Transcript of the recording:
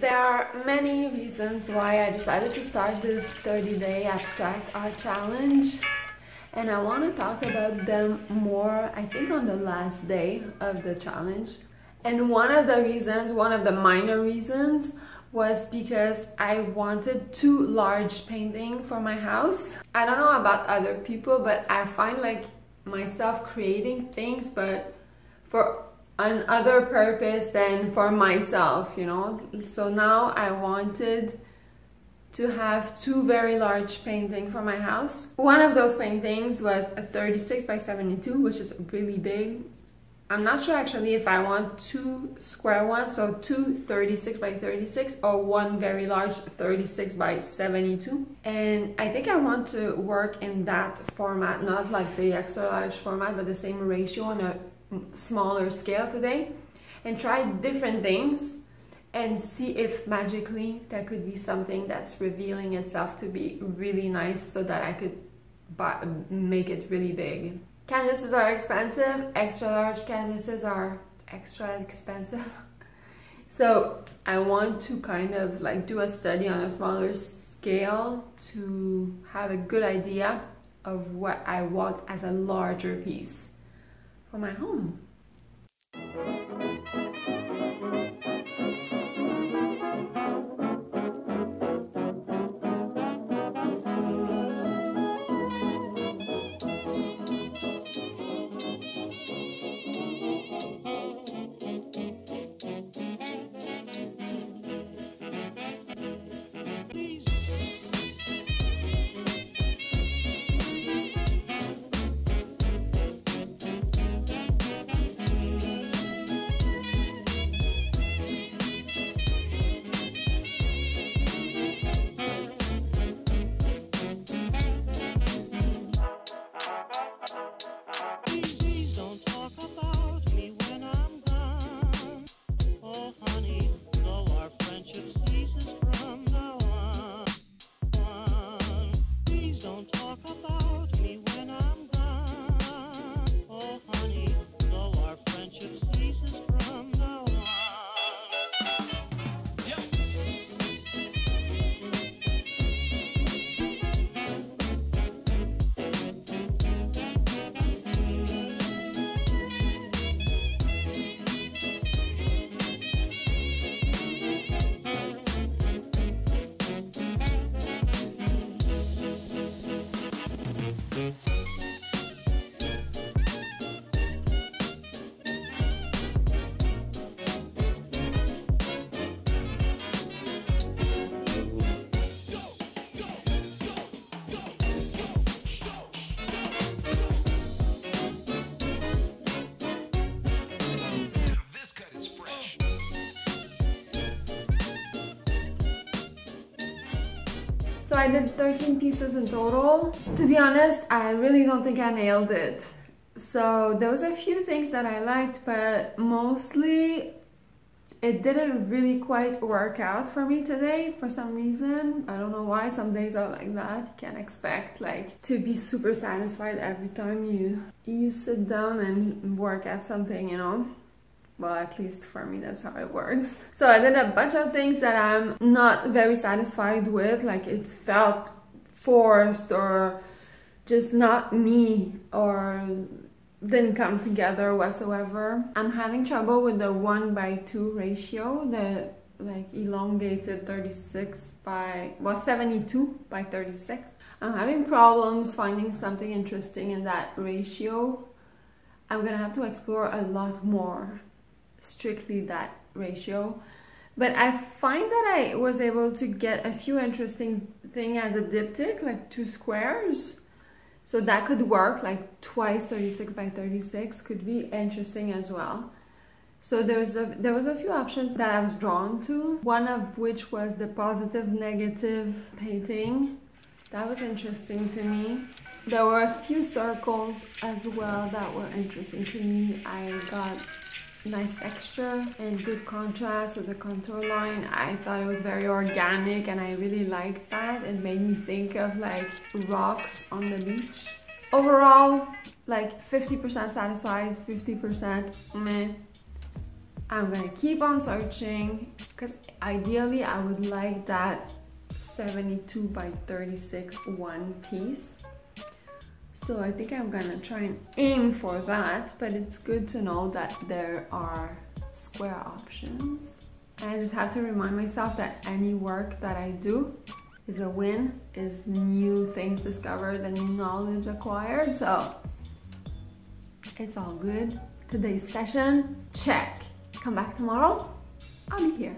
There are many reasons why I decided to start this 30-day abstract art challenge, and I want to talk about them more, I think, on the last day of the challenge. And one of the minor reasons, was because I wanted 2 large paintings for my house. I don't know about other people, but I find like myself creating things, but for another purpose than for myself, you know. So now I wanted to have 2 very large paintings for my house. One of those paintings was a 36 by 72, which is really big. I'm not sure actually if I want 2 square ones, so 2 36 by 36, or 1 very large 36 by 72. And I think I want to work in that format, not like the extra large format, but the same ratio on a smaller scale today, and try different things and see if magically there could be something that's revealing itself to be really nice, so that I could make it really big. Canvases are expensive. Extra large canvases are extra expensive. So I want to kind of like do a study on a smaller scale to have a good idea of what I want as a larger piece for my home. So I did 13 pieces in total. To be honest, I really don't think I nailed it. So there was a few things that I liked, but mostly it didn't really quite work out for me today for some reason. I don't know why. Some days are like that. You can't expect like to be super satisfied every time you sit down and work at something, you know. Well, at least for me, that's how it works. So I did a bunch of things that I'm not very satisfied with. Like it felt forced or just not me, or didn't come together whatsoever. I'm having trouble with the 1:2 ratio, the like elongated 36 by, well, 72 by 36. I'm having problems finding something interesting in that ratio. I'm gonna have to explore a lot more, strictly that ratio. But I find that I was able to get a few interesting things as a diptych, like 2 squares. So that could work, like twice 36 by 36 could be interesting as well. So there was a few options that I was drawn to, one of which was the positive negative painting. That was interesting to me. There were a few circles as well that were interesting to me. I got nice texture and good contrast with the contour line. I thought it was very organic and I really liked that. It made me think of like rocks on the beach. Overall, like 50% satisfied, 50% meh. I'm gonna keep on searching because ideally I would like that 72 by 36 one piece. So I think I'm gonna try and aim for that, but it's good to know that there are square options. And I just have to remind myself that any work that I do is a win, is new things discovered and new knowledge acquired, so it's all good. Today's session, check. Come back tomorrow, I'll be here.